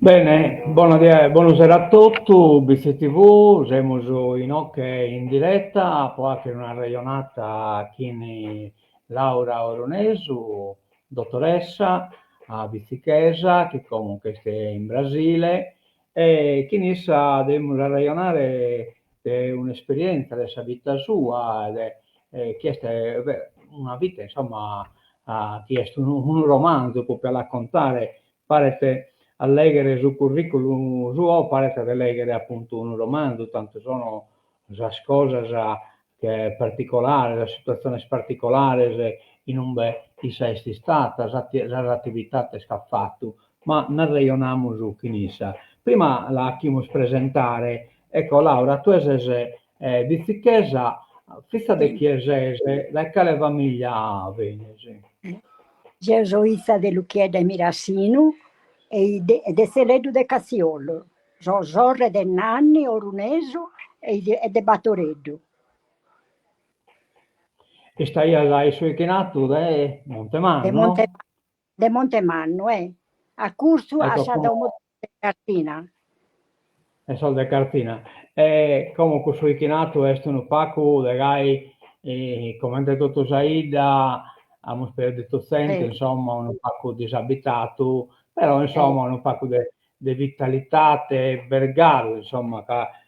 Bene, buonasera a tutti, BCTV, siamo in OK in diretta, poi anche una ragionata con Laura Oronesu, dottoressa a Bicichesa, che comunque sta in Brasile, e che inizia a ragionare di un'esperienza della vita sua, che è una vita, insomma, che è un romanzo che per raccontare, pare a leggere sul curriculum suo, pare di leggere appunto un romanzo, tanto sono già cose che particolari, la situazione particolare in un bel ti sei stata, le attività che ha fatto, ma ne ragioniamo su Chinisa. Prima la chiamo presentare, ecco Laura, tu sei di Zichesa, fissa di Sì. chiesese, da quale famiglia venesi? Gesuíta de Luquier de Miracino e de Celedo de Cassiolo. Zorre de Nanni, Oruneso e de Batoredo. E stai ai suoi chinato da De, Montemanno, Monte, de Montemanno, eh. A curso a ecco come Sadamo de Cartina. e soldi cartina. E comunque sui chinato è un pacco da gai, come ha detto tu Saida, abbiamo detto sente, Eh, insomma, un pacco disabitato, però eh, insomma un pacco di vitalità, di vergaro, insomma,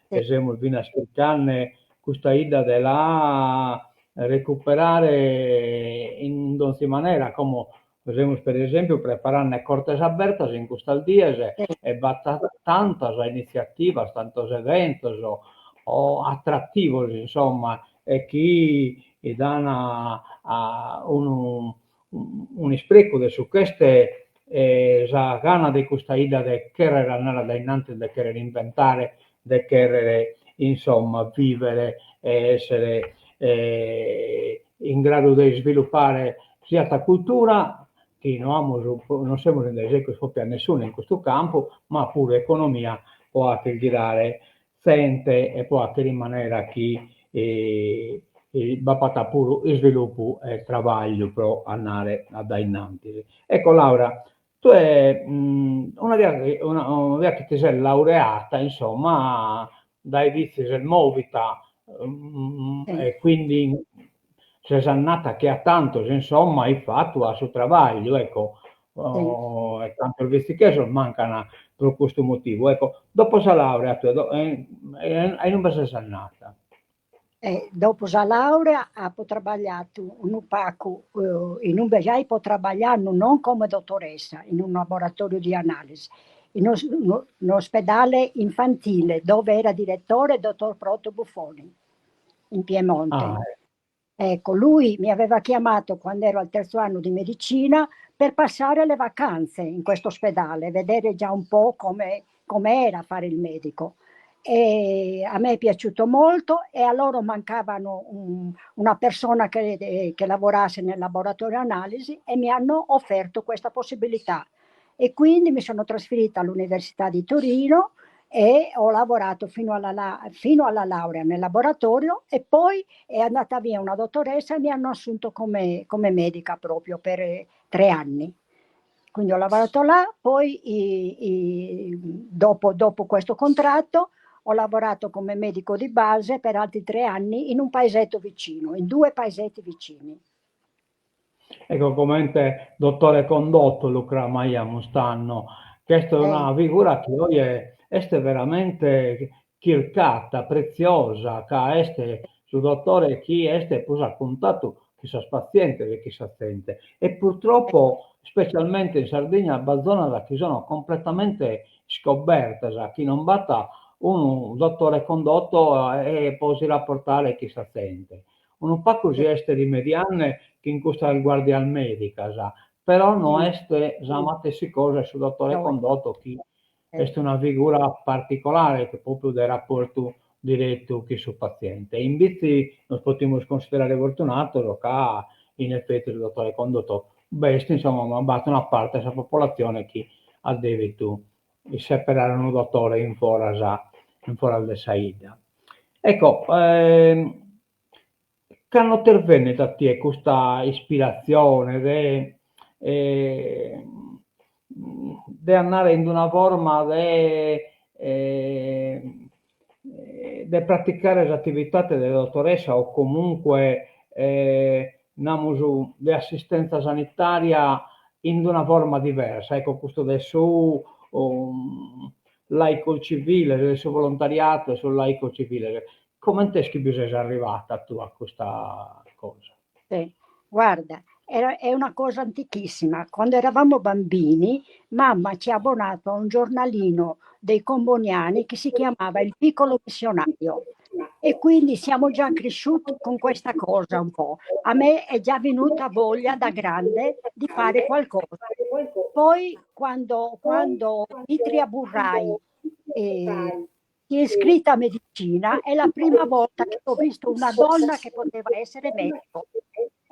sì, che siamo fino a spiegare questa idea della recuperare in qualche maniera, come possiamo per esempio preparare cortes abertas in questa diese sì, e basta tantas iniciativas, tantos eventos o atractivos, insomma, e chi dan a un spreco de su queste la gana di questa idea di querer andare da innanzi, di querer inventare, di querer insomma vivere e essere in grado di sviluppare sia la cultura che non siamo in esempio a nessuno in questo campo, ma pure economia può anche girare sente e può anche rimanere chi va a pure sviluppo e lavoro per andare ad innanzi. Ecco Laura, tu è una che ti sei laureata, insomma, dai vizi del Movita, sì, e quindi sei annata che ha tanto, insomma, hai fatto a suo lavoro, ecco, sì. e tanto il vestichese mancano per questo motivo. Ecco, dopo la laurea, hai non sei annata. Dopo la laurea ho lavorato un pacco in un bel po' lavorando non come dottoressa in un laboratorio di analisi, in un ospedale infantile dove era direttore il dottor Proto Buffoni in Ah, Piemonte. Ecco, lui mi aveva chiamato quando ero al terzo anno di medicina per passare le vacanze in questo ospedale, vedere già un po' come era fare il medico. E a me è piaciuto molto e a loro mancavano una persona che lavorasse nel laboratorio analisi e mi hanno offerto questa possibilità. E quindi mi sono trasferita all'Università di Torino e ho lavorato fino alla laurea nel laboratorio e poi è andata via una dottoressa e mi hanno assunto come medica proprio per 3 anni. Quindi ho lavorato là, poi dopo questo contratto ho lavorato come medico di base per altri 3 anni in un paesetto vicino, in due paesetti vicini. ecco, come dottore Condotto, Lucra Maia Mustanno, questa è Eh, una figura che oggi è veramente chircata, preziosa, che è su dottore chi è poi a contatto chi sa paziente e chi sa sente. E purtroppo, specialmente in Sardegna, a zona da chi sono completamente scoperte, chi non batta un dottore condotto e poi si rapportare chi sa sente. Un po' così è rimediare che in questa guardia medica, sa. Però non sì, è amate si cose sul dottore no, condotto che eh, è una figura particolare che proprio del rapporto diretto che sul paziente. Invece non possiamo considerare fortunato che in effetti il dottore condotto best, insomma, ma batte una parte della popolazione che ha debito di separare un dottore in fora della saida. Ecco, quando intervenne da te questa ispirazione, di andare in una forma di praticare le attività della dottoressa o comunque di assistenza sanitaria in una forma diversa. Ecco, questo del suo laico civile, del suo volontariato sul laico civile. Come te che sei arrivata tu a questa cosa? Sì. Guarda, è una cosa antichissima. Quando eravamo bambini, mamma ci ha abbonato a un giornalino dei Comboniani che si chiamava Il Piccolo Missionario. E quindi siamo già cresciuti con questa cosa un po'. A me è già venuta voglia da grande di fare qualcosa. Poi quando Itria Burrai si è iscritta a medicina, è la prima volta che ho visto una donna che poteva essere medico.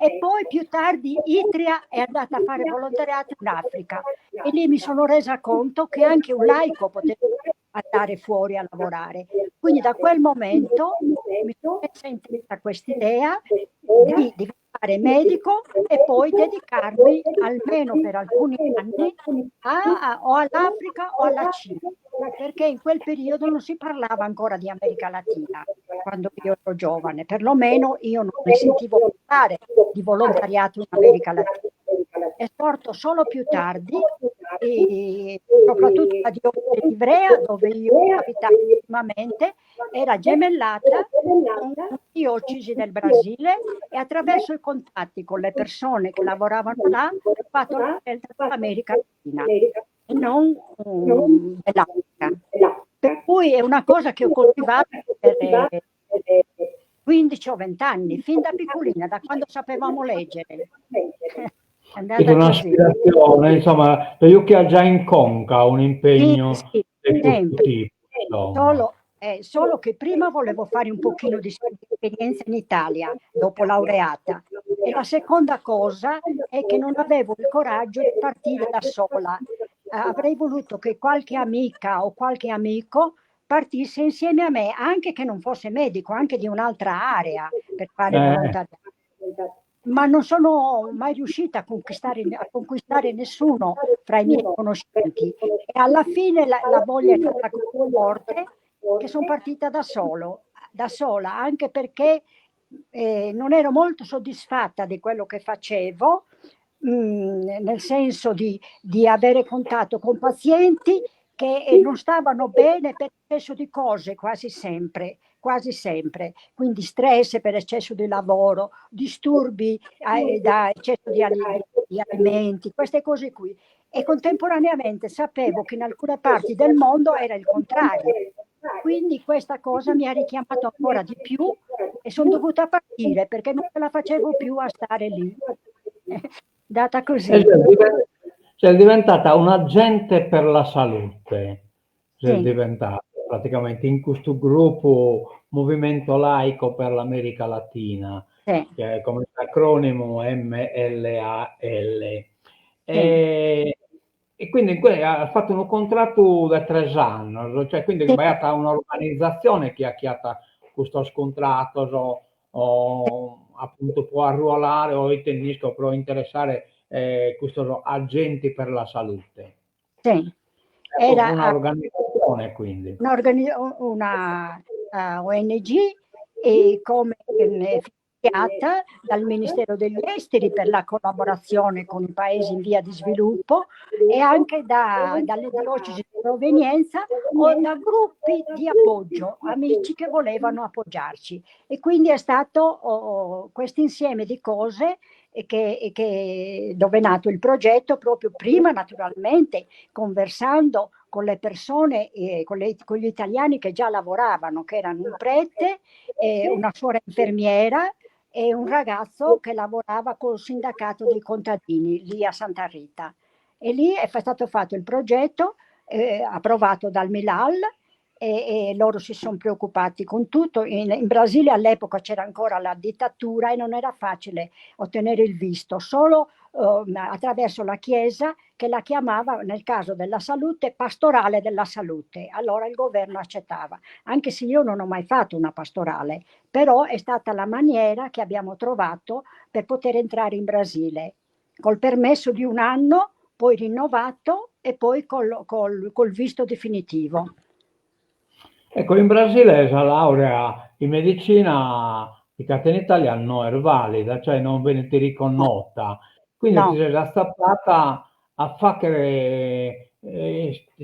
E poi più tardi Itria è andata a fare volontariato in Africa e lì mi sono resa conto che anche un laico poteva andare fuori a lavorare. Quindi da quel momento mi sono messa in testa quest'idea di diventare medico e poi dedicarmi almeno per alcuni anni o all'Africa o alla Cina, perché in quel periodo non si parlava ancora di America Latina, quando io ero giovane, perlomeno io non ne sentivo parlare di volontariato in America Latina. È sorto solo più tardi, e soprattutto la diocesi di Ivrea, dove io abitavo ultimamente, era gemellata con la diocesi del Brasile e attraverso i contatti con le persone che lavoravano là ho fatto la scelta dell'America Latina e non dell'Africa. Per cui è una cosa che ho coltivato per 15 o 20 anni, fin da piccolina, da quando sapevamo leggere. È È andata così. un'aspirazione, insomma, io che ha già in conca un Sì, impegno sì, di questo sempre. tipo, insomma. Solo che prima volevo fare un pochino di esperienza in Italia, dopo laureata. E la seconda cosa è che non avevo il coraggio di partire da sola. Avrei voluto che qualche amica o qualche amico partisse insieme a me, anche che non fosse medico, anche di un'altra area, per fare Eh, volontariato. Ma non sono mai riuscita a conquistare nessuno fra i miei conoscenti. E alla fine la voglia è stata così forte che sono partita da sola, anche perché non ero molto soddisfatta di quello che facevo, nel senso di avere contatto con pazienti che non stavano bene per eccesso di cose quasi sempre. Quindi stress per eccesso di lavoro, disturbi da eccesso di alimenti, queste cose qui. E contemporaneamente sapevo che in alcune parti del mondo era il contrario. Quindi questa cosa mi ha richiamato ancora di più e sono dovuta partire perché non ce la facevo più a stare lì. Data e così. sei diventata un agente per la salute, sei Sì, diventata praticamente in questo gruppo Movimento Laico per l'America Latina, sì, che è come l'acronimo MLAL. sì, E quindi ha fatto un contratto da 3 anni, cioè quindi è sì, un'organizzazione che ha chiamato questo scontrato, o appunto può arruolare o tennisco o può interessare questi agenti per la salute. sì. È Era un'organizzazione quindi. una ONG e come finanziata dal Ministero degli Esteri per la collaborazione con i paesi in via di sviluppo e anche dalle diocesi di provenienza o da gruppi di appoggio, amici che volevano appoggiarci. E quindi è stato questo insieme di cose dove è nato il progetto proprio prima naturalmente conversando con le persone, con gli italiani che già lavoravano, che erano un prete, una suora infermiera e un ragazzo che lavorava col sindacato dei contadini lì a Santa Rita. E lì è stato fatto il progetto, approvato dal Milal, e loro si sono preoccupati con tutto. In Brasile all'epoca c'era ancora la dittatura e non era facile ottenere il visto, solo attraverso la Chiesa che la chiamava, nel caso della salute, pastorale della salute. Allora il governo accettava, anche se io non ho mai fatto una pastorale, però è stata la maniera che abbiamo trovato per poter entrare in Brasile, col permesso di un anno, poi rinnovato e poi col visto definitivo. Ecco, in Brasile la laurea in medicina di Catena Italia non è valida, cioè non viene ti No, riconosciuta. Quindi ti no. sei stappata a fare,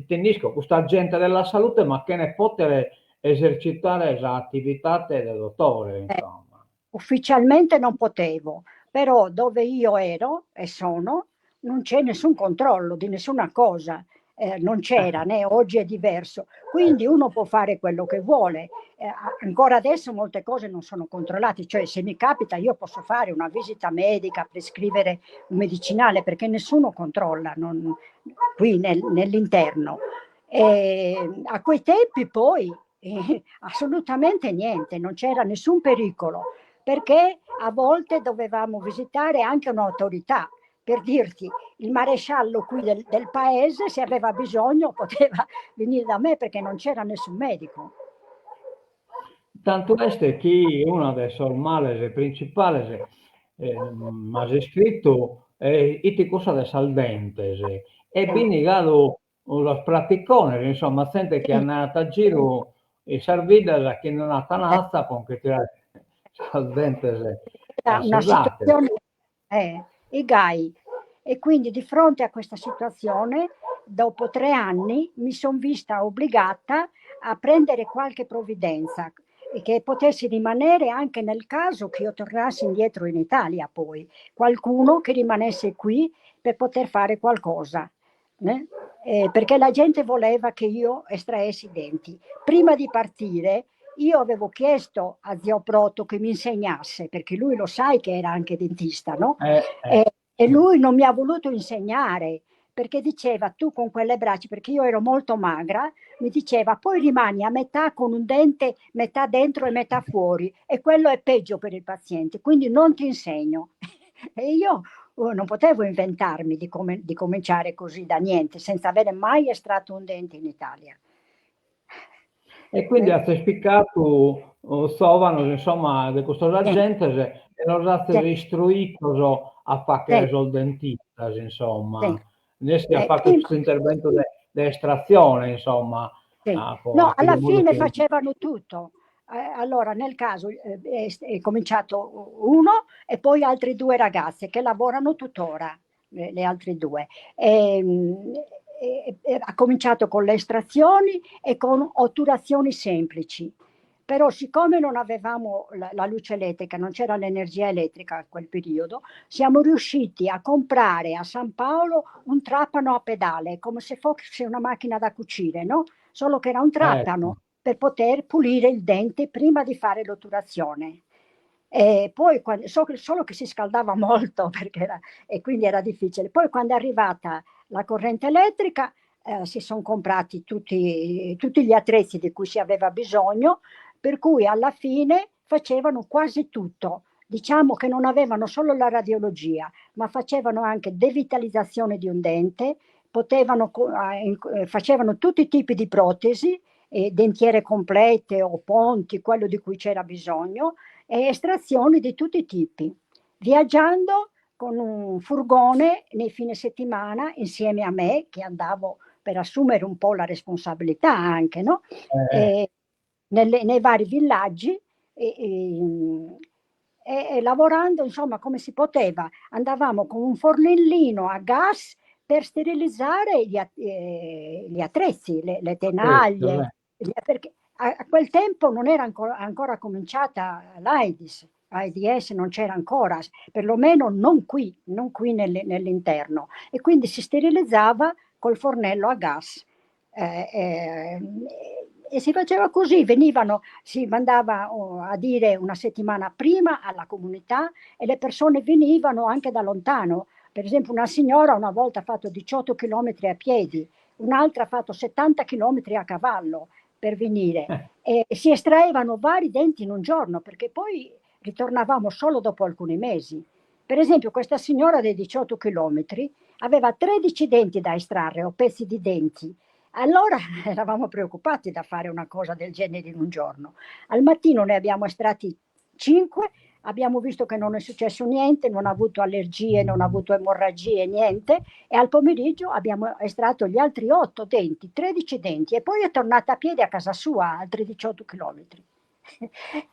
tenisco, questa gente della salute, ma che ne potere esercitare l'attività del dottore, Eh, insomma. ufficialmente non potevo, però dove io ero e sono non c'è nessun controllo di nessuna cosa, non c'era, né oggi è diverso. Quindi uno può fare quello che vuole. Ancora adesso molte cose non sono controllate, cioè se mi capita io posso fare una visita medica, prescrivere un medicinale perché nessuno controlla qui nell'interno. A quei tempi poi assolutamente niente, non c'era nessun pericolo, perché a volte dovevamo visitare anche un'autorità. Per dirti, il maresciallo qui del paese, se aveva bisogno, poteva venire da me perché non c'era nessun medico. Tanto este que una de sos males e principales m'has escrito ite cosa de saldentes e Sì, bin ligado los praticones, insomma, gente che è sì, andata a giro e servidas che non ha tanazza con che tirare saldentes era a una sodate. situazione, i guai. E quindi di fronte a questa situazione, dopo 3 anni, mi sono vista obbligata a prendere qualche provvidenza e che potessi rimanere anche nel caso che io tornassi indietro in Italia poi, qualcuno che rimanesse qui per poter fare qualcosa. né? Perché la gente voleva che io estraessi i denti. Prima di partire io avevo chiesto a zio Proto che mi insegnasse, perché lui lo sai che era anche dentista, no? Eh, eh, E lui non mi ha voluto insegnare, perché diceva tu con quelle braccia, perché io ero molto magra, mi diceva poi rimani a metà con un dente, metà dentro e metà fuori, e quello è peggio per il paziente, quindi non ti insegno. E io non potevo inventarmi di cominciare così da niente, senza avere mai estratto un dente in Italia. E quindi Eh, ha spiccato sovano, insomma, di questa sì, gente e non sì, state istruito a fare sì, il dentista, sì. insomma. Adesso ha fatto Prima, questo intervento di estrazione, insomma, sì. a No, che di alla modo fine che... facevano tutto. Allora, nel caso è cominciato uno e poi altre due ragazze che lavorano tuttora, le altre due. Ha cominciato con le estrazioni e con otturazioni semplici. Però siccome non avevamo la luce elettrica, non c'era l'energia elettrica a quel periodo, siamo riusciti a comprare a San Paolo un trapano a pedale, come se fosse una macchina da cucire, no? Solo che era un Ecco. trapano per poter pulire il dente prima di fare l'otturazione. E poi, solo che si scaldava molto e quindi era difficile. Poi, quando è arrivata la corrente elettrica, si sono comprati tutti gli attrezzi di cui si aveva bisogno, per cui alla fine facevano quasi tutto. Diciamo che non avevano solo la radiologia, ma facevano anche devitalizzazione di un dente, facevano tutti i tipi di protesi, dentiere complete o ponti, quello di cui c'era bisogno, e estrazioni di tutti i tipi, viaggiando con un furgone nei fine settimana insieme a me, che andavo per assumere un po' la responsabilità anche, no? Eh, E nei vari villaggi e, e- e lavorando insomma come si poteva. Andavamo con un fornellino a gas per sterilizzare gli attrezzi, le certo, tenaglie, perché a quel tempo non era ancora cominciata l'AIDS, AIDS non c'era ancora, perlomeno non qui nell'interno, e quindi si sterilizzava col fornello a gas. Eh, eh, e si faceva così, si mandava a dire una settimana prima alla comunità e le persone venivano anche da lontano. Per esempio una signora una volta ha fatto 18 chilometri a piedi, un'altra ha fatto 70 chilometri a cavallo per venire e si estraevano vari denti in un giorno perché poi ritornavamo solo dopo alcuni mesi. Per esempio questa signora dei 18 chilometri aveva 13 denti da estrarre o pezzi di denti. Allora eravamo preoccupati da fare una cosa del genere in un giorno. Al mattino ne abbiamo estratti 5 abbiamo visto che non è successo niente, non ha avuto allergie, non ha avuto emorragie, niente, e al pomeriggio abbiamo estratto gli altri 8 denti, 13 denti, e poi è tornata a piedi a casa sua, altri 18 chilometri. Cioè,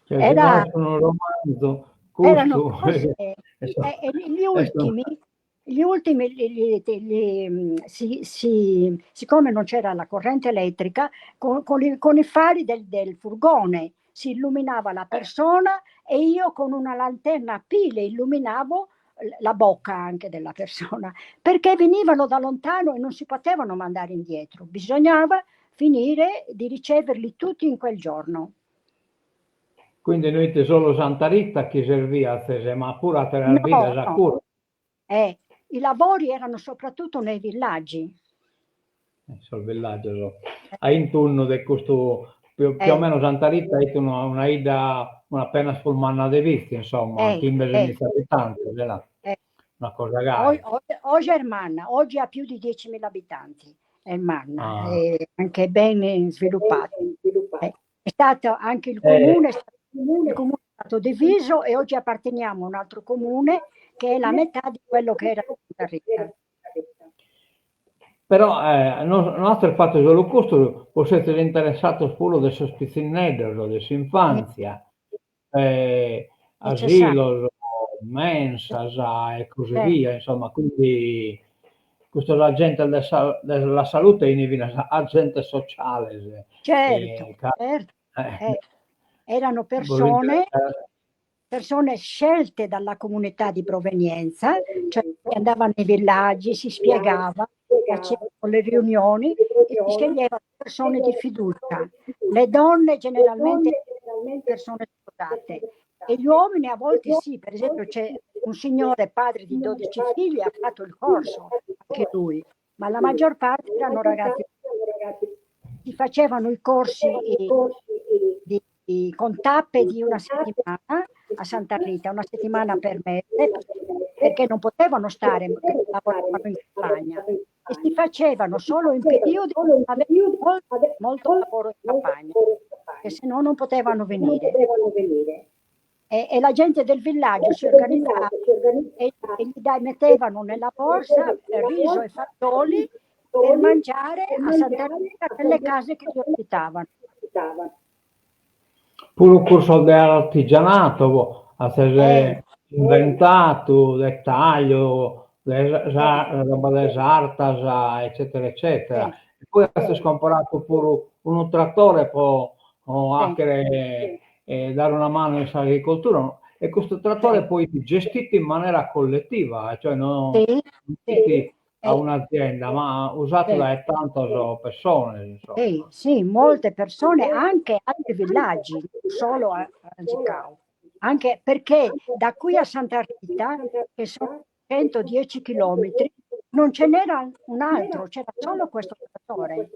se Era, conoscono un romanzo, erano questo cose, è stato, e è stato- gli ultimi siccome non c'era la corrente elettrica, con i fari del furgone si illuminava la persona e io con una lanterna a pile illuminavo la bocca anche della persona, perché venivano da lontano e non si potevano mandare indietro, bisognava finire di riceverli tutti in quel giorno. quindi noi te solo Santa Rita che serviva, ma pure a tener vita No, già no, cura. i lavori erano soprattutto nei villaggi. Sul villaggio, so. A intorno di questo, più o Eh, meno Santa Rita è una ida, una appena sul manna de visti, insomma, eh, chi invece eh, di abitanti, eh. una cosa gai. Oggi è Ermanna, oggi ha più di 10.000 abitanti, Ermanna, Ah. è anche ben sviluppato. È stato anche Eh, il comune è stato diviso e oggi apparteniamo a un altro comune che è la metà di quello che era Santa Rita. Però il nostro fatto dell'Olocausto può essere interessato solo del sospizzinello, dell'infanzia, Necessario. asilo, mensas e così Eh, via, insomma, quindi questo la gente della salute è agente sociale, certo, certo. eh, Eh, erano vuol persone scelte dalla comunità di provenienza, cioè si andava nei villaggi, si spiegava, facevano le riunioni e si sceglievano persone di fiducia. Le donne generalmente persone sposate e gli uomini a volte sì, per esempio c'è un signore padre di 12 figli, ha fatto il corso, anche lui, ma la maggior parte erano ragazzi. Si facevano i corsi con tappe di una settimana a Santa Rita, una settimana per mese, perché non potevano stare, perché lavoravano in campagna, e si facevano solo in periodi che avevano molto lavoro in campagna, perché se no non potevano venire. E la gente del villaggio si organizzava e mettevano nella borsa riso e fagioli per mangiare a Santa Rita nelle case che li ospitavano. pure un corso dell'artigianato, a Eh, essere inventato, dettaglio, eh, roba delle sartas, eccetera, eccetera. sì, E poi si comprato pure un trattore per sì, anche dare una mano all'agricoltura. E questo trattore sì, poi gestito in maniera collettiva, cioè non sì, sì, gestito a eh, un'azienda, ma usato sì. da tante persone, insomma. Sì, sì, molte persone, anche altri villaggi, non solo a Gicao, anche perché da qui a Santa Rita, che sono 110 chilometri, non ce n'era un altro, c'era solo questo trattore.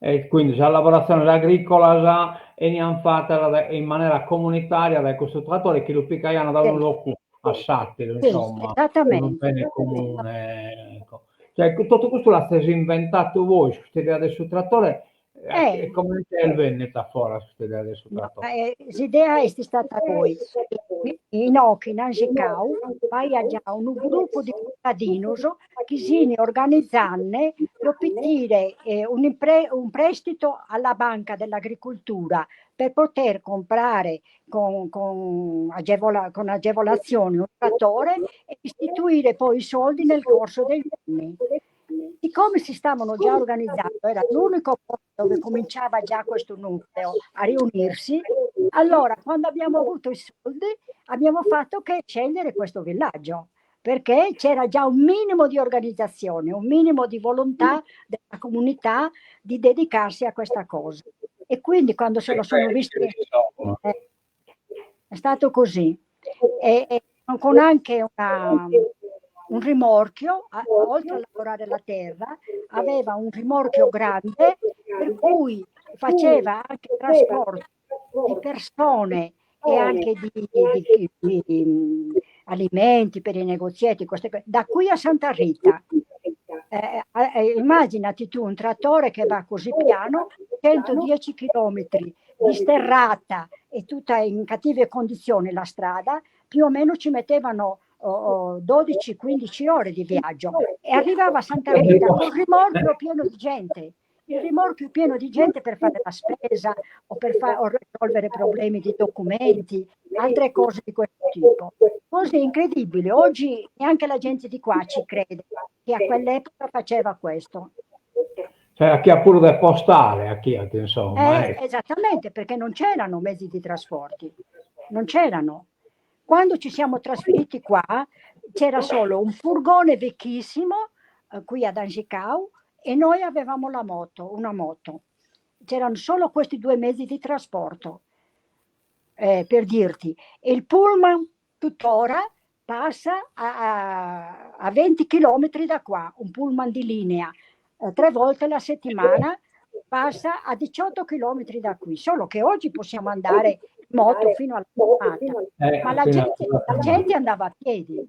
E quindi la lavorazione agricola già e ne hanno fatta in maniera comunitaria da questo trattore che lo piccaiano da un Sì, loco a Sattilo, sì, insomma, per un esattamente. bene comune. Ecco. Cioè, tutto questo l'avete inventato voi, questa idea del suo trattore, Eh, e come è venuta fuori questa idea del suo no, trattore? l'idea è stata poi, in Ochi, in Angicau, vai a già un gruppo di cittadini che si organizzano per ottenere un prestito alla Banca dell'Agricoltura per poter comprare con agevolazioni un trattore e istituire poi i soldi nel corso degli anni. Siccome si stavano già organizzando, era l'unico posto dove cominciava già questo nucleo a riunirsi, allora quando abbiamo avuto i soldi abbiamo fatto che scegliere questo villaggio, perché c'era già un minimo di organizzazione, un minimo di volontà della comunità di dedicarsi a questa cosa. E quindi quando se lo sono visti, Insomma. è stato così. E con anche un rimorchio, oltre a lavorare la terra, aveva un rimorchio grande per cui faceva anche trasporto di persone e anche di alimenti per i negozietti, queste cose, da qui a Santa Rita. Immaginati tu un trattore che va così piano, 110 chilometri disterrata e tutta in cattive condizioni la strada, più o meno ci mettevano 12-15 ore di viaggio e arrivava a Santa Rita col rimorchio pieno di gente, il rimorchio pieno di gente per fare la spesa o per o risolvere problemi di documenti, altre cose di questo tipo. Cose incredibili. Oggi neanche la gente di qua ci crede che a quell'epoca faceva questo. Cioè, a chi ha pure del postale, a chi ha, insomma. Esattamente, perché non c'erano mezzi di trasporti, non c'erano. Quando ci siamo trasferiti qua c'era solo un furgone vecchissimo qui ad Angicau e noi avevamo la moto, una moto. C'erano solo questi due mezzi di trasporto, per dirti. E il pullman tuttora passa a 20 km da qua, un pullman di linea, 3 volte la settimana passa a 18 km da qui, solo che oggi possiamo andare in moto fino alla fermata, ma la gente andava a piedi.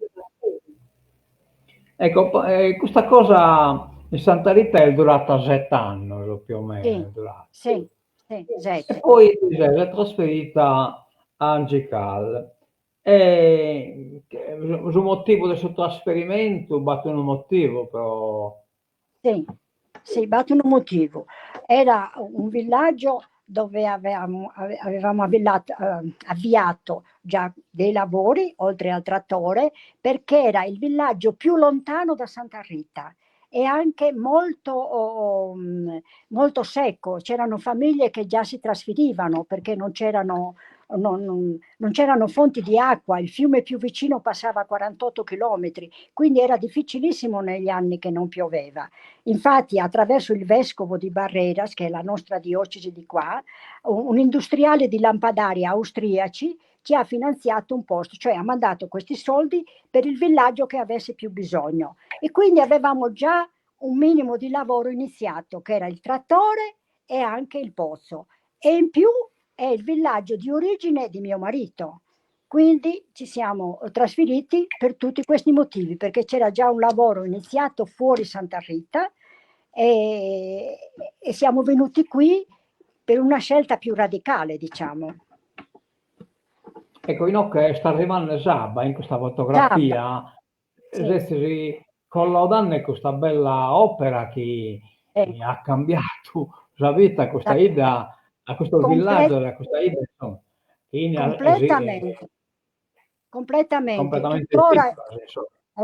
Ecco, questa cosa in Santa Rita è durata 7 anni più o meno. Sì, sì, e poi si è trasferita a Angical. Sul motivo del suo trasferimento, batto un motivo però. Sì, batto un motivo. Era un villaggio dove avevamo avviato già dei lavori, oltre al trattore, perché era il villaggio più lontano da Santa Rita e anche molto, molto secco. C'erano famiglie che già si trasferivano perché non c'erano fonti di acqua, il fiume più vicino passava a 48 chilometri, quindi era difficilissimo negli anni che non pioveva. Infatti, attraverso il vescovo di Barreras, che è la nostra diocesi di qua, un industriale di lampadari austriaci ci ha finanziato un posto, cioè ha mandato questi soldi per il villaggio che avesse più bisogno. E quindi avevamo già un minimo di lavoro iniziato, che era il trattore e anche il pozzo. E in più è il villaggio di origine di mio marito. Quindi ci siamo trasferiti per tutti questi motivi, perché c'era già un lavoro iniziato fuori Santa Rita e siamo venuti qui per una scelta più radicale, diciamo. Ecco, Inoc sta arrivando Saba in questa fotografia, si collaudando questa bella opera che ha cambiato la vita, questa ida a questo villaggio, a questa ida, insomma, completamente. Tuttora,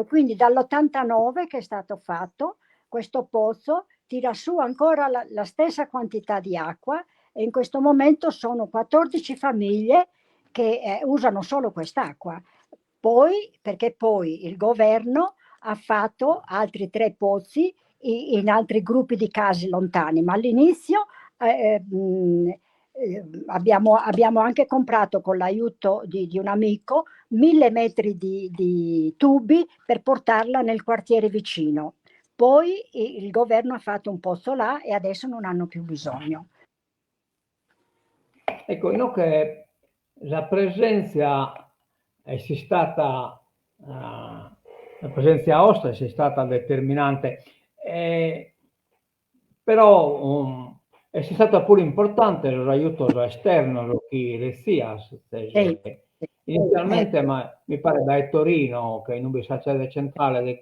quindi dall'89 che è stato fatto, questo pozzo tira su ancora la stessa quantità di acqua e in questo momento sono 14 famiglie che usano solo quest'acqua. Perché poi il governo ha fatto altri 3 pozzi in altri gruppi di case lontani, ma all'inizio abbiamo anche comprato con l'aiuto di un amico 1000 metri di tubi per portarla nel quartiere vicino. Poi il governo ha fatto un pozzo là e adesso non hanno più bisogno. Ecco, no, che la presenza è stata, la presenza vostra è stata determinante, però è stata pure importante l'aiuto esterno che resias. Inizialmente, ma mi pare da Torino, che è il sede centrale di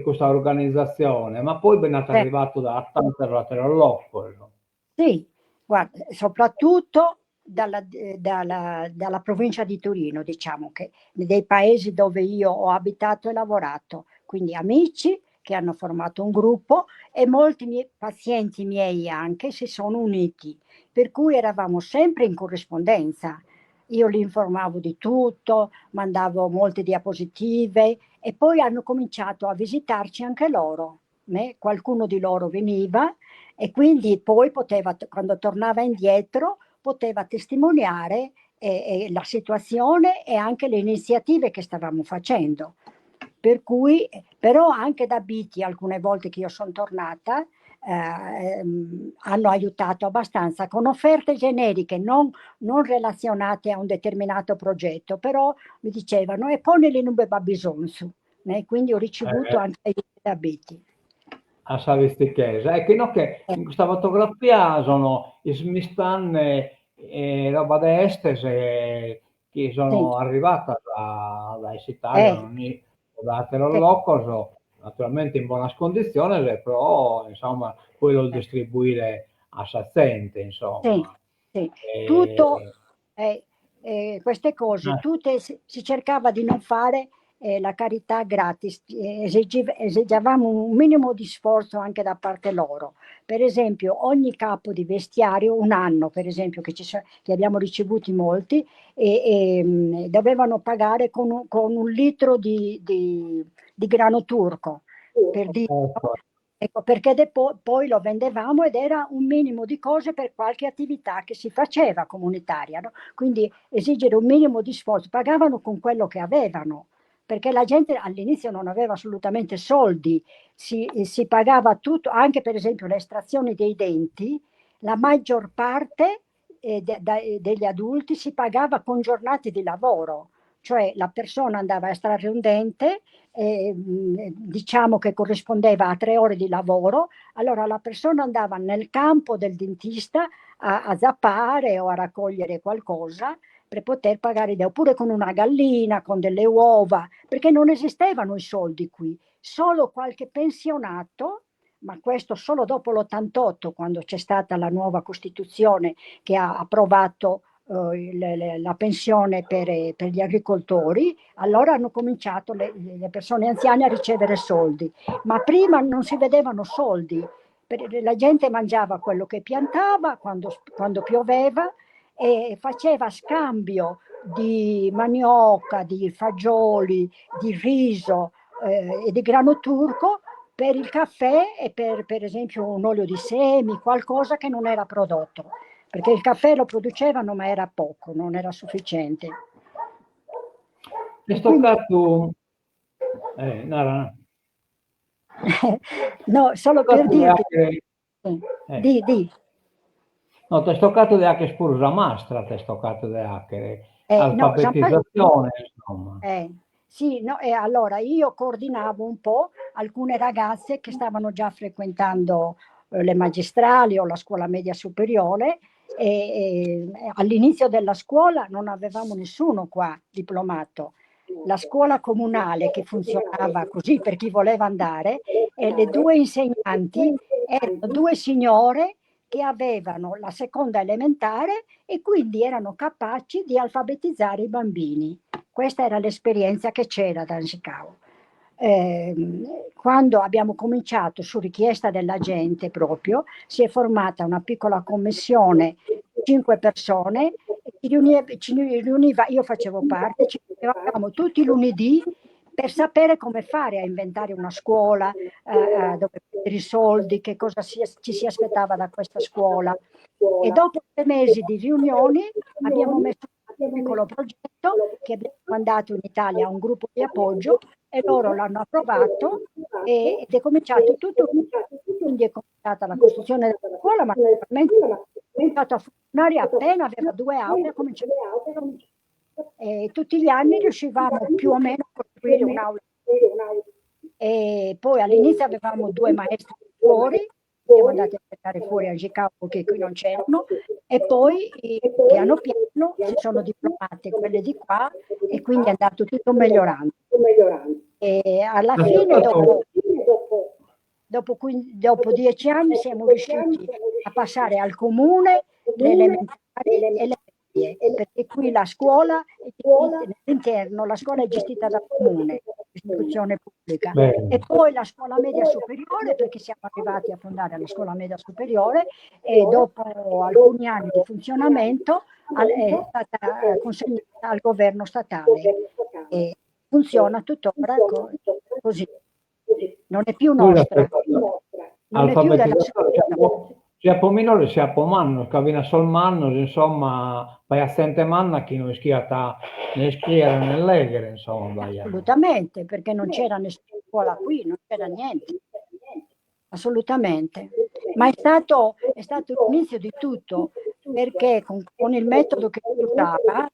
questa organizzazione, ma poi ben è arrivato da tante local. Sì, guarda, soprattutto dalla provincia di Torino, diciamo che dei paesi dove io ho abitato e lavorato, quindi amici che hanno formato un gruppo e molti pazienti miei anche si sono uniti, per cui eravamo sempre in corrispondenza. Io li informavo di tutto, mandavo molte diapositive e poi hanno cominciato a visitarci anche loro. Qualcuno di loro veniva e quindi poi quando tornava indietro, poteva testimoniare la situazione e anche le iniziative che stavamo facendo. Per cui, però anche da Biti, alcune volte che io sono tornata, hanno aiutato abbastanza con offerte generiche, non relazionate a un determinato progetto, però mi dicevano e poi non aveva bisogno. Quindi ho ricevuto anche aiuti da Biti. a queste chiese. Ecco, no, che in questa fotografia sono i smistan roba d'este che sì, sono arrivata da Italia, eh, non da sì, Terolocoso, naturalmente in buona condizione, però insomma poi lo eh. distribuire a Sazzente, Sì, insomma. sì. E, Tutto, queste cose, ah, tutte si cercava di non fare la carità gratis, esigevamo un minimo di sforzo anche da parte loro. Per esempio, ogni capo di vestiario, un anno per esempio, che abbiamo ricevuti molti, dovevano pagare con un litro di grano turco, per dire. ecco, Ecco, perché poi lo vendevamo ed era un minimo di cose per qualche attività che si faceva comunitaria, no? Quindi esigere un minimo di sforzo, pagavano con quello che avevano, perché la gente all'inizio non aveva assolutamente soldi, si pagava tutto, anche per esempio le estrazioni dei denti, la maggior parte degli adulti si pagava con giornate di lavoro, cioè la persona andava a estrarre un dente, diciamo che corrispondeva a 3 ore di lavoro, allora la persona andava nel campo del dentista a zappare o a raccogliere qualcosa per poter pagare, oppure con una gallina, con delle uova, perché non esistevano i soldi qui, solo qualche pensionato, ma questo solo dopo l'88, quando c'è stata la nuova Costituzione che ha approvato la pensione per gli agricoltori, allora hanno cominciato le persone anziane a ricevere soldi, ma prima non si vedevano soldi. La gente mangiava quello che piantava quando pioveva e faceva scambio di manioca, di fagioli, di riso e di grano turco per il caffè e per esempio un olio di semi, qualcosa che non era prodotto, perché il caffè lo producevano ma era poco, non era sufficiente. è E quindi stoccato, no, no, no, solo per stoccato dirti, anche, eh, di. no, ti è stoccato anche spursa mastra, ti è stoccato anche No, no, alfabetizzazione, insomma. sì, no, e allora io coordinavo un po' alcune ragazze che stavano già frequentando le magistrali o la scuola media superiore e all'inizio della scuola non avevamo nessuno qua diplomato. La scuola comunale che funzionava così per chi voleva andare e le due insegnanti erano due signore che avevano la seconda elementare e quindi erano capaci di alfabetizzare i bambini. Questa era l'esperienza che c'era da Anzicao. Quando abbiamo cominciato su richiesta della gente proprio, si è formata una piccola commissione, 5 persone, ci riuniva, io facevo parte, ci riunivamo tutti i lunedì per sapere come fare a inventare una scuola, dove prendere i soldi, che cosa ci si aspettava da questa scuola. E dopo 3 mesi di riunioni abbiamo messo un piccolo progetto che abbiamo mandato in Italia a un gruppo di appoggio e loro l'hanno approvato ed è cominciato tutto. Quindi è cominciata la costruzione della scuola, ma naturalmente è cominciato a funzionare appena aveva 2 aule, ha cominciato. E tutti gli anni riuscivamo più o meno a costruire un'aula. E poi all'inizio avevamo 2 maestri fuori, siamo andati a cercare fuori a Chicago che qui non c'erano, e poi piano piano si sono diplomate quelle di qua e quindi è andato tutto migliorando. E alla È fine, stoccato, dopo 10 anni, siamo riusciti a passare al comune le elementari e le medie, perché qui la scuola è gestita, all'interno la scuola è gestita dal comune, istituzione pubblica, e bene. poi la scuola media superiore, perché siamo arrivati a fondare la scuola media superiore e dopo alcuni anni di funzionamento è stata consegnata al governo statale e funziona tuttora così. Non è più Lui l'ha nostra, non è più della alfabetizzato, sinistra. sia po' minore sia po' manno, che avviene sol manno, insomma, vai a sente manna chi non schiata ne schiera nell'eghere, insomma, vai a... Assolutamente, perché non c'era nessuna scuola qui, non c'era niente, assolutamente. Ma è stato l'inizio di tutto, perché con il metodo che si usava,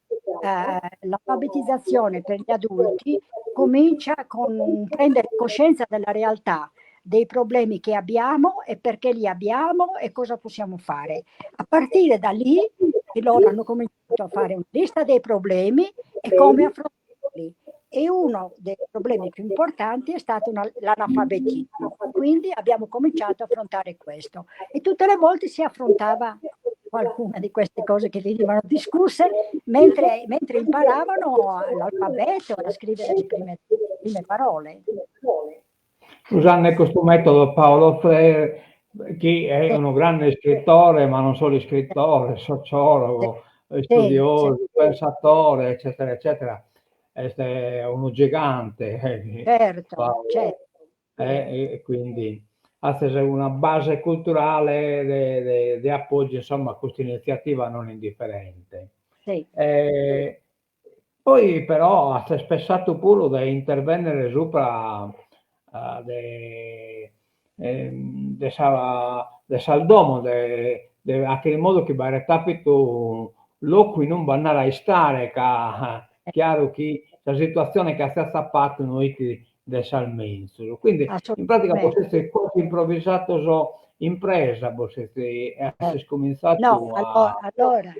l'alfabetizzazione per gli adulti comincia con un prendere coscienza della realtà, dei problemi che abbiamo e perché li abbiamo e cosa possiamo fare. A partire da lì, che loro hanno cominciato a fare una lista dei problemi e come affrontarli. E uno dei problemi più importanti è stato l'analfabetismo. Quindi abbiamo cominciato a affrontare questo. E tutte le volte si affrontava qualcuna di queste cose che venivano discusse mentre imparavano l'alfabeto, a scrivere le prime parole. Usando questo metodo Paolo Freire, che è Sì, uno grande scrittore, ma non solo sì, scrittore, sociologo, sì, sì, studioso, pensatore, eccetera, eccetera. È uno gigante, certo, Paolo. certo, E quindi ha una base culturale di appoggio, insomma, a questa iniziativa non indifferente. sì. Eh, Poi però ha spessato pure di intervenire sopra de Saldomo, anche in modo che bare capito locui non bannare a stare, chiaro che la situazione che si è stappato noi del Salmenzo. Quindi in pratica Assolutamente. potete quasi improvvisato impresa, potete Eh, essere No, cominciato a... allora,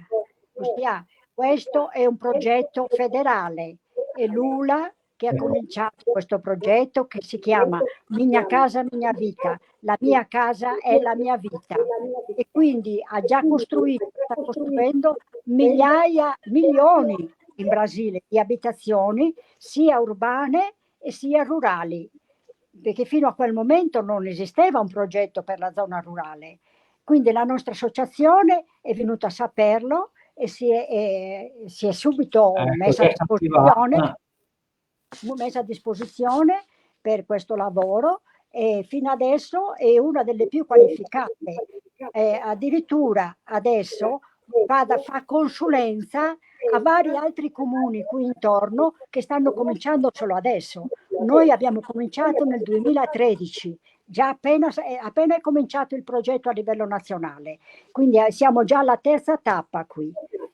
ossia, questo è un progetto federale e l'ULA che ha cominciato questo progetto che si chiama Mia casa, mia vita, la mia casa è la mia vita. E quindi ha già costruito, sta costruendo migliaia, milioni in Brasile di abitazioni, sia urbane e sia rurali, perché fino a quel momento non esisteva un progetto per la zona rurale. Quindi la nostra associazione è venuta a saperlo e si è subito così è attivata. messa a disposizione per questo lavoro e fino adesso è una delle più qualificate. Addirittura adesso fa consulenza a vari altri comuni qui intorno che stanno cominciando solo adesso. Noi abbiamo cominciato nel 2013, già appena è cominciato il progetto a livello nazionale, quindi siamo già alla terza tappa qui.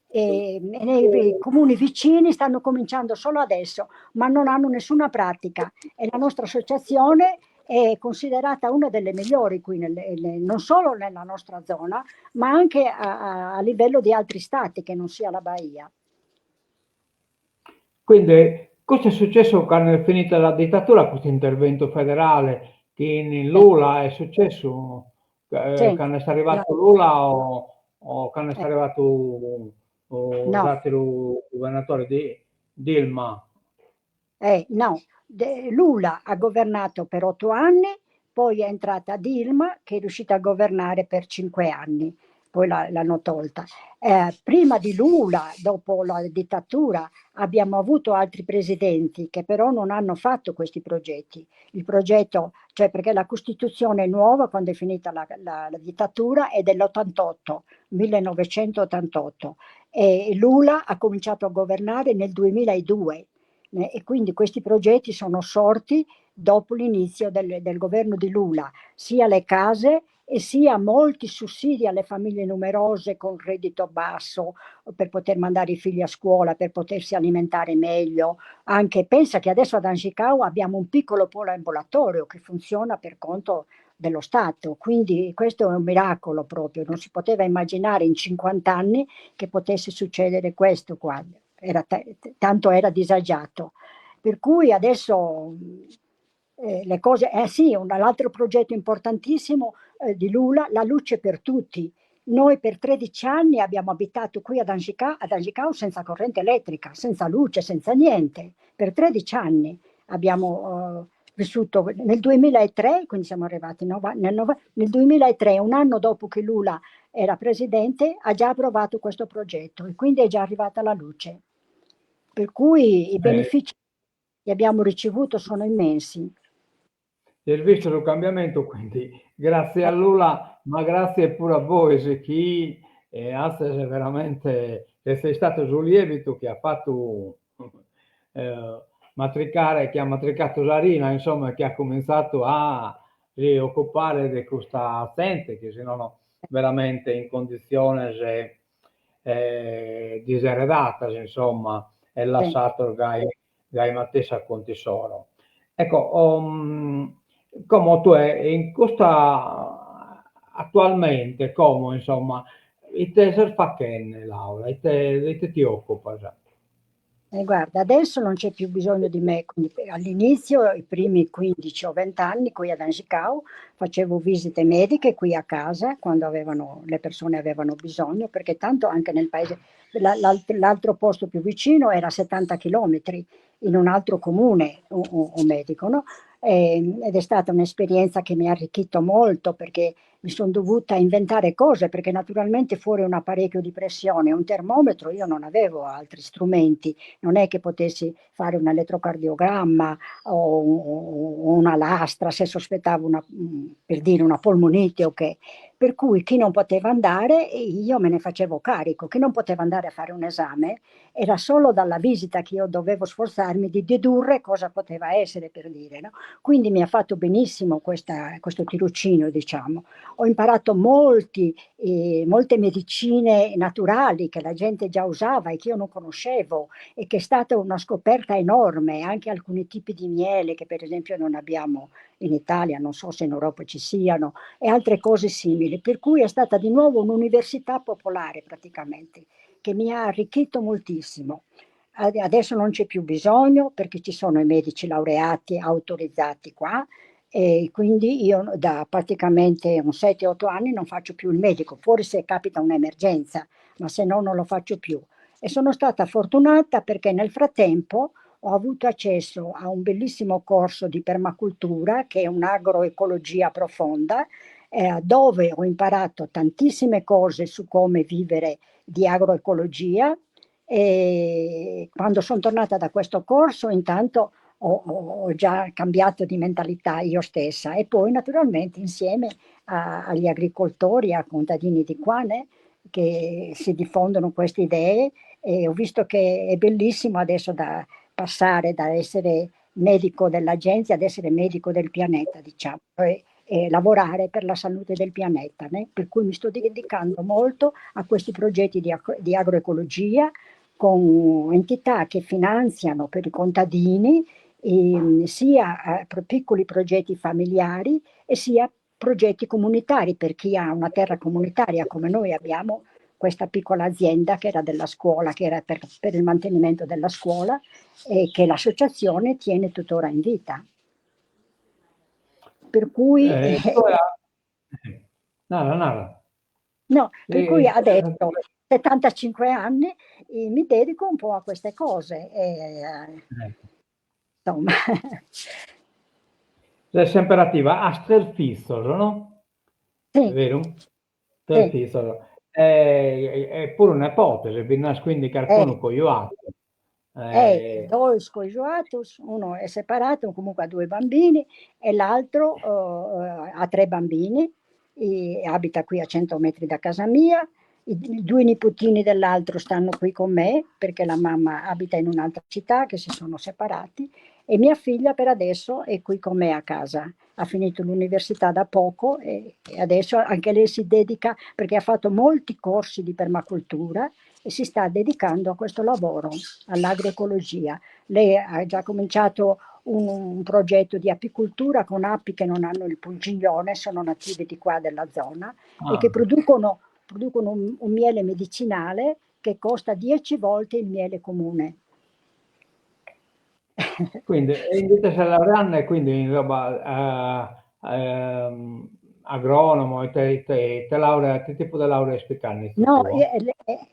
E nei comuni vicini stanno cominciando solo adesso, ma non hanno nessuna pratica e la nostra associazione è considerata una delle migliori qui, non solo nella nostra zona, ma anche a livello di altri stati che non sia la Bahia. Quindi cosa è successo quando è finita la dittatura, questo intervento federale che in Sì, Lula è successo, sì, quando è no, arrivato Lula o quando è eh, arrivato no. il governatore di Dilma? No, Lula ha governato per 8 anni, poi è entrata Dilma che è riuscita a governare per 5 anni, poi l'hanno tolta. Prima di Lula, dopo la dittatura, abbiamo avuto altri presidenti che però non hanno fatto questi progetti. Il progetto, cioè perché la Costituzione nuova, quando è finita la dittatura, è dell'88, 1988, e Lula ha cominciato a governare nel 2002. E quindi questi progetti sono sorti dopo l'inizio del governo di Lula, sia le case e sia molti sussidi alle famiglie numerose con reddito basso per poter mandare i figli a scuola, per potersi alimentare meglio. Anche pensa che adesso ad Angicao abbiamo un piccolo polo ambulatorio che funziona per conto dello Stato, quindi questo è un miracolo proprio, non si poteva immaginare in 50 anni che potesse succedere questo qua, tanto era disagiato. Per cui adesso le cose, sì, l'altro progetto importantissimo di Lula, la luce per tutti. Noi per 13 anni abbiamo abitato qui ad Angicao senza corrente elettrica, senza luce, senza niente. Per 13 anni abbiamo vissuto nel 2003, quindi siamo arrivati nel 2003, un anno dopo che Lula era presidente, ha già approvato questo progetto e quindi è già arrivata la luce. Per cui i Eh, benefici che abbiamo ricevuto sono immensi. Si è visto il cambiamento, quindi grazie a Eh, Lula, ma grazie pure a voi, se chi è veramente, che sei stato sul lievito che ha fatto matricare, che ha matricato Sarina, insomma, che ha cominciato a rioccupare di questa assente, che se no veramente in condizione diseredata, insomma, è sì, lasciato Gai Mattesa con tesoro. Ecco, come tu è in questa attualmente, come insomma, e te se fa che Laura, e te ti occupa già. Guarda, adesso non c'è più bisogno di me, quindi all'inizio, i primi 15 o 20 anni qui ad Anzicao, facevo visite mediche qui a casa quando le persone avevano bisogno, perché tanto anche nel paese, l'altro posto più vicino era a 70 chilometri, in un altro comune, un medico, no? Ed è stata un'esperienza che mi ha arricchito molto perché mi sono dovuta inventare cose, perché naturalmente fuori un apparecchio di pressione, un termometro, io non avevo altri strumenti, non è che potessi fare un elettrocardiogramma o una lastra se sospettavo per dire una polmonite o che. Per cui chi non poteva andare, io me ne facevo carico, chi non poteva andare a fare un esame, era solo dalla visita che io dovevo sforzarmi di dedurre cosa poteva essere, per dire, no? Quindi mi ha fatto benissimo questo tirocinio, diciamo. Ho imparato molte medicine naturali che la gente già usava e che io non conoscevo, e che è stata una scoperta enorme, anche alcuni tipi di miele che per esempio non abbiamo in Italia, non so se in Europa ci siano, e altre cose simili, per cui è stata di nuovo un'università popolare praticamente, che mi ha arricchito moltissimo. Adesso non c'è più bisogno perché ci sono i medici laureati autorizzati qua, e quindi io da praticamente un 7-8 anni non faccio più il medico, fuori se capita un'emergenza, ma se no non lo faccio più. E sono stata fortunata perché nel frattempo ho avuto accesso a un bellissimo corso di permacultura, che è un'agroecologia profonda, dove ho imparato tantissime cose su come vivere di agroecologia. E quando sono tornata da questo corso, intanto ho già cambiato di mentalità io stessa, e poi naturalmente insieme agli agricoltori, a contadini di qua, né, che si diffondono queste idee, e ho visto che è bellissimo adesso da passare da essere medico dell'agenzia ad essere medico del pianeta, diciamo, e lavorare per la salute del pianeta, né? Per cui mi sto dedicando molto a questi progetti di agroecologia con entità che finanziano per i contadini, sia piccoli progetti familiari e sia progetti comunitari per chi ha una terra comunitaria come noi abbiamo questa piccola azienda che era della scuola, che era per il mantenimento della scuola, e che l'associazione tiene tuttora in vita. Per cui, Allora, nada, nada. no, per cui Sì, adesso, 75 anni, mi dedico un po' a queste cose. Insomma, sei sempre attiva a Stelfissolo, no? È sì, vero? sì. Stelfissolo. È pure un'ipotesi, bisogna quindi Eh, qualcuno con gli altri. Eh, Due scoiatos, uno è separato, comunque ha due bambini, e l'altro ha tre bambini, e abita qui a 100 metri da casa mia. I due nipotini dell'altro stanno qui con me perché la mamma abita in un'altra città, che si sono separati, e mia figlia per adesso è qui con me a casa. Ha finito l'università da poco, e adesso anche lei si dedica, perché ha fatto molti corsi di permacultura e si sta dedicando a questo lavoro, all'agroecologia. Lei ha già cominciato un progetto di apicoltura con api che non hanno il pungiglione, sono native di qua della zona, e che ah, producono un miele medicinale che costa 10 volte il miele comune. quindi, e invece sei laureando e quindi in roba agronomo, e te laurea, che tipo di laurea spiccani No, tu?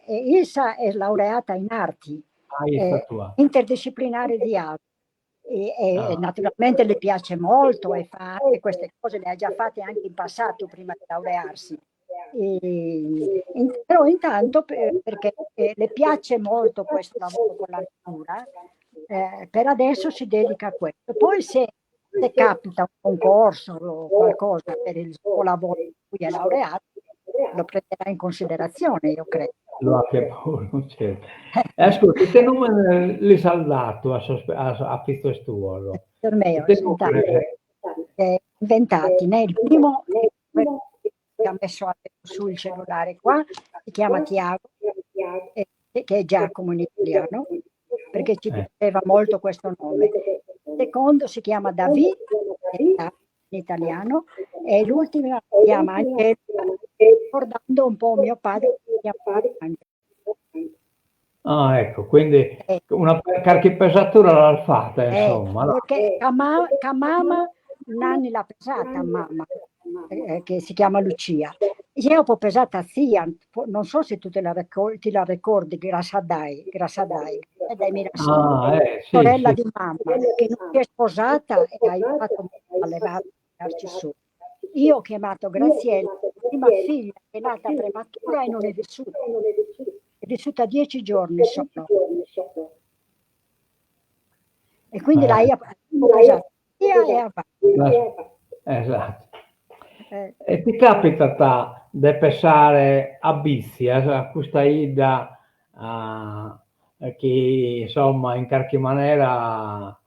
Ilsa è laureata in arti, Ah, questa tua. interdisciplinare di arti. E Ah, naturalmente le piace molto e fa anche queste cose, le ha già fatte anche in passato prima di laurearsi. Però intanto, perché le piace molto questo lavoro con la natura, per adesso si dedica a questo. Poi se capita un concorso o qualcosa per il suo lavoro in cui è laureato, lo prenderà in considerazione, io credo. lo ha che pure, non c'è. Ascolta, te numeri li saldato a questo stuolo. Per me, E te numeri, inventati, né? Il primo è quello che ha messo su il cellulare qua, si chiama Tiago, che è Giacomo in italiano, perché ci eh, piaceva molto questo nome. Il secondo si chiama David, in italiano, e l'ultima si chiama Angelica, ricordando un po' mio padre, che si chiama Angelo. Ah, ecco, quindi Eh, una qualche pesatura l'ha fatta, insomma. No? perché Camama Nanni l'ha pesata a mamma, che si chiama Lucia. Io ho pesata zia, non so se tu ti la ricordi, Grassadai Mirassi, Ah, sì, sorella sì. di mamma, che non si è sposata e ha aiutato a levare, a tirarci su. Io ho chiamato Graziella, la prima figlia che è nata prematura e non è vissuta. È vissuta 10 giorni solo. E quindi Eh, lei ha pesato via e avanti. esatto. Eh, E ti capita di pensare a Bizzi, a questa Ida, che insomma in qualche maniera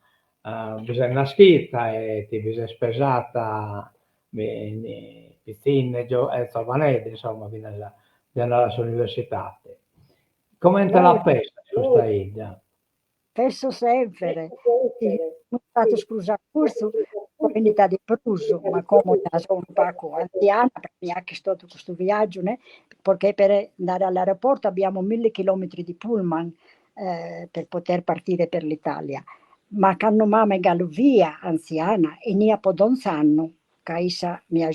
bisogna scritta e ti bisogna spesata piccine e giovanette, insomma, fino all'università. Come te la no, pensi questa Ida? penso sempre, sì, sono stato scusa corso, comunità di Pruso, ma come sono un po' anziana, perché anche stato questo viaggio, né? Perché per andare all'aeroporto abbiamo 1000 chilometri di pullman per poter partire per l'Italia. Ma quando mamma è via, anziana, e ne non sanno, Caisa mi ha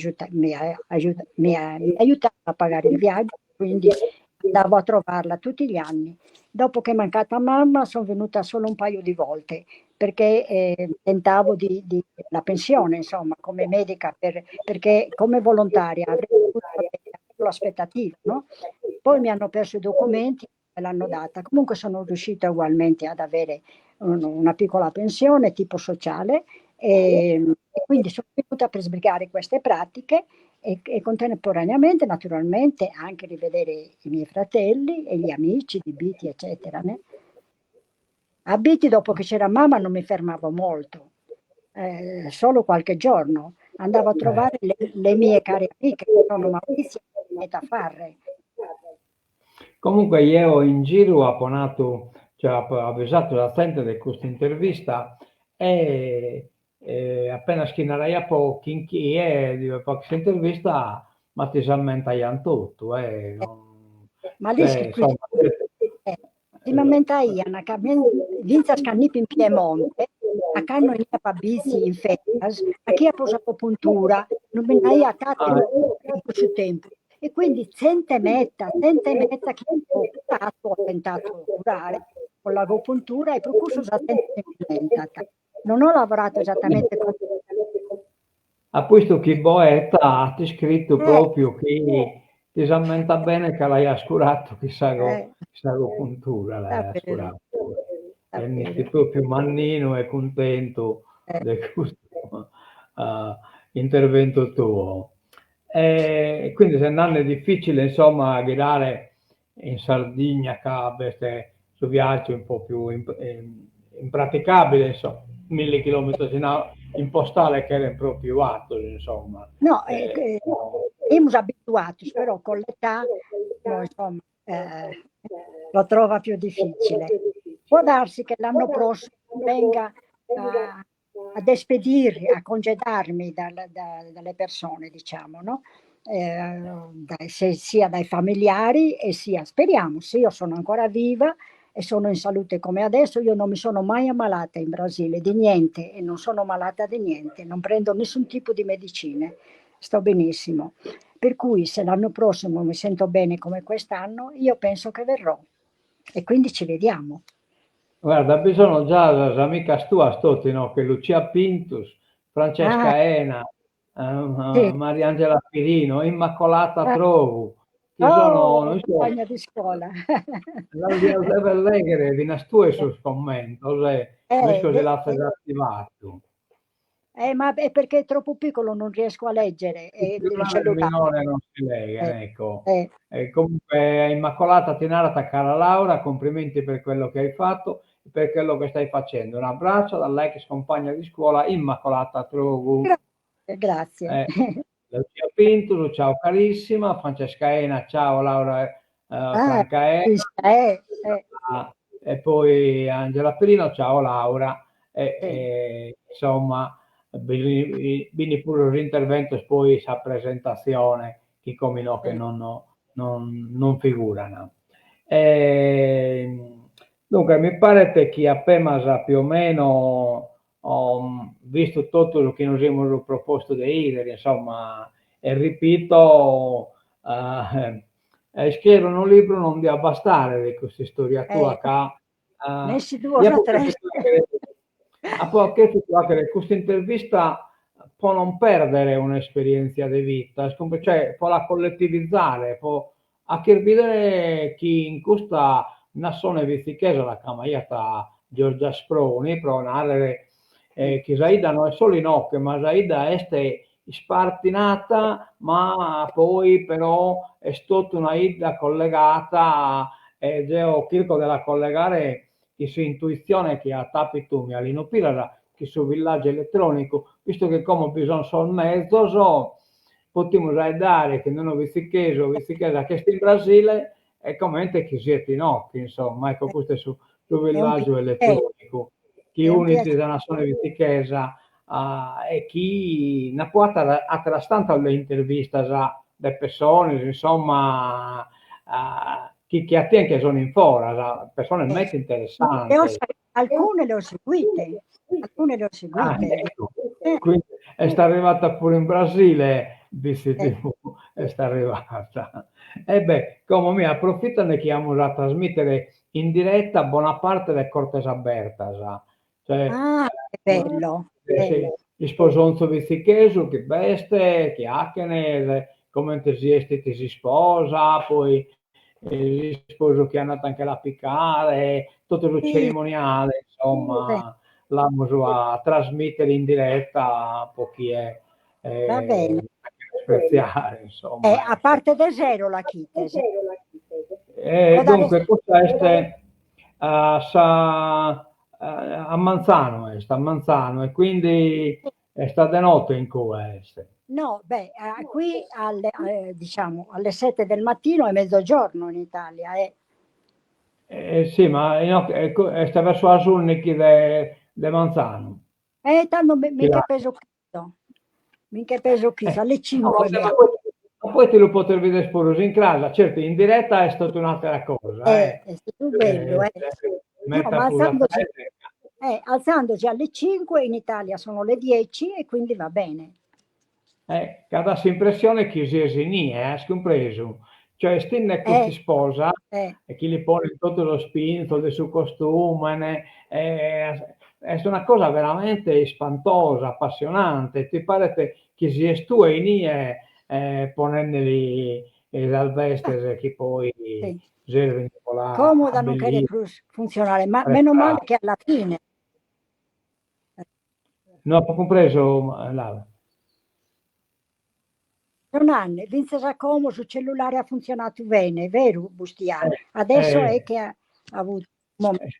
aiutato a pagare il viaggio, quindi andavo a trovarla tutti gli anni. Dopo che è mancata mamma sono venuta solo un paio di volte perché tentavo la pensione, insomma, come medica, perché come volontaria avrei potuto avere l'aspettativa, no? Poi mi hanno perso i documenti, me l'hanno data. Comunque sono riuscita ugualmente ad avere una piccola pensione tipo sociale e quindi sono venuta per sbrigare queste pratiche e contemporaneamente, naturalmente, anche rivedere i miei fratelli e gli amici di Biti, eccetera. Né? A Biti, dopo che c'era mamma, non mi fermavo molto, solo qualche giorno. Andavo a trovare le mie care amiche, che sono Maurizia e Tafarre. Comunque io in giro ho apponato, cioè ho avvisato la gente di questa intervista e appena schinerai a pochi in chi è di questa intervista, ma ti si ammenta tutto, Ma lì cioè, insomma, si mammenta Iana, che vinta scannip in Piemonte, a canno in Pabizzi in Fettas, a chi ha posato puntura, non me ne ha ah, in questo tempo. E quindi sente metta che ho tentato curare con l'agopuntura e per cui sono attenta. Non ho lavorato esattamente con a questo chi boetta ti scritto eh, proprio che ti si ammenta bene che l'hai assicurato, eh, chissà go puntura l'hai davvero, assicurato. E mi davvero. ti proprio mannino e contento Eh, di questo intervento tuo. E quindi se non è difficile, insomma, guidare in Sardegna, Cabeste, su viaggi un po' più impraticabili, insomma, 1000 chilometri in postale che era proprio atto, insomma. no, No. siamo abituati, però con l'età, no, insomma, lo trova più difficile. Può darsi che l'anno prossimo venga ad espedirmi, a congedarmi dalle persone, diciamo, no? Sia dai familiari e sia, speriamo, se io sono ancora viva e sono in salute come adesso, io non mi sono mai ammalata in Brasile di niente e non sono malata di niente, non prendo nessun tipo di medicine, sto benissimo. Per cui se l'anno prossimo mi sento bene come quest'anno, io penso che verrò e quindi ci vediamo. Guarda, bisogno già l'amica tua, stoti, no? Che Lucia Pintus, Ah, Francesca Ena, sì. Mariangela Pirino, Immacolata Ah, Trovu, che sono, oh, non so, compagna di scuola. deve leggere di una tua sul commento, non so se De- l'ha attivato. ma è perché è troppo piccolo, non riesco a leggere Il il problema del cellulare. minore non si Eh, lega, ecco. eh, E comunque Immacolata Tinarata, cara Laura, complimenti per quello che hai fatto e per quello che stai facendo. Un abbraccio dall'ex compagna di scuola Immacolata Trogu. grazie. Eh, Lucia Pinto, ciao carissima, Francesca Ena, ciao Laura, Ah, Franca Ena, e poi Angela Perino, ciao Laura, sì. insomma, Bini pure l'intervento poi sa presentazione che come no che non figurano. Dunque mi pare che appena sa più o meno ho visto tutto lo che noi abbiamo proposto di ieri, insomma, e ripeto, scrivere un libro non deve bastare di questa storia tua qua. Ne si Io due tre. perché questa intervista può non perdere un'esperienza di vita, cioè può la collettivizzare, può vedere chi in questa nazione vizichesa la chiamata Giorgia Sproni, però narrare che Zaida non è solo in occhio, ma Zaida è spartinata, ma poi però è stata una ida collegata, Geo Kirko della collegare che su intuizione che ha tapitumi all'inopilata che sul villaggio elettronico, visto che come bisogna solo mezzo, potremmo dare che non ho vizichesa che sta in Brasile e commente che siete in occhio, insomma, ecco, questo è sul È un villaggio piacere, elettronico, chi è un uniti piacere. da nazione vizichesa e chi ne può attrastante alle interviste le persone, insomma, chi ha te che sono in fora, persone molto interessanti. Alcune le ho seguite, alcune le ho seguite. Ecco. Quindi sta arrivata pure in Brasile, BCTV, sta arrivata. E beh, come mi approfittano che abbiamo da trasmettere in diretta buona parte delle cortes apertas, cioè Che bello. il sposonzo vizicheso che veste, che acchene, come entusiasti che si sposa, poi il sposo che è andato anche a piccare, tutto lo Sì, cerimoniale, insomma, l'abbiamo a trasmettere in diretta un po' chi è va bene. speziale, insomma. A parte da zero la Chitese. Dunque, questa è a Manzano, sta a Manzano e quindi sta de notte in questo. No, beh, qui diciamo alle 7 del mattino è mezzogiorno in Italia. Sì, ma sta verso la Sulnichi de Manzano. Tanto Che minché là. peso questo. Minché peso questo, alle No, 5 ma poi te lo poter vedere sporoso in casa, certo in diretta è stata un'altra cosa, è stato bello, No, metta ma sulla testa. alzandoci alle 5 in Italia sono le 10 e quindi va bene. Che ha dato l'impressione che si esini, scompreso. Cioè, Stinne che si sposa e chi gli pone tutto lo spinto del suo costume, è una cosa veramente spantosa, appassionante. Ti pare che si tu e nie ponendoli dal veste che poi Sì. servono a Comoda non che abbellire. funzionare, ma meno male che alla fine. Non ho compreso, Laura. Non anni, Vince Giacomo sul cellulare ha funzionato bene, vero Bustiano? Adesso è che ha avuto un momento.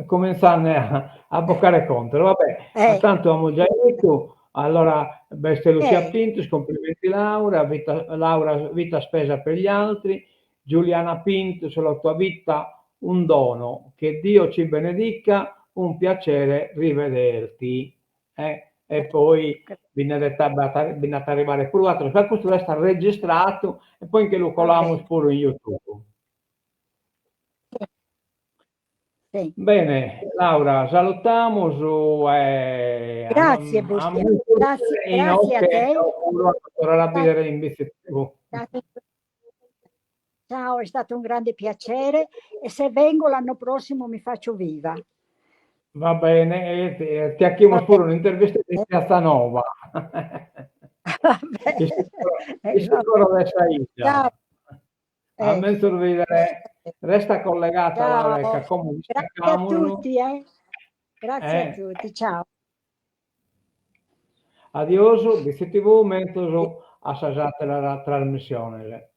Cominciare a boccare contro. Vabbè, tanto abbiamo già detto, allora Bestia Lucia Pintus, complimenti Laura, vita spesa per gli altri, Giuliana Pintus, la tua vita un dono, che Dio ci benedica, un piacere rivederti. E poi bisogna arrivare pure l'altro, per questo resta registrato e poi che lo coliamo pure in YouTube. Sì. Bene, Laura, salutiamo Grazie Bustiano, grazie a te. Ciao, è stato un grande piacere e se vengo l'anno prossimo mi faccio viva. Va bene, ti chiamo pure un'intervista di Piazza Nova. Che sicuro adesso hai già. A me sorridere, resta collegata Laura, come grazie a tutti, grazie a tutti, ciao. Adiós, di TV, mentre assaggiate la trasmissione.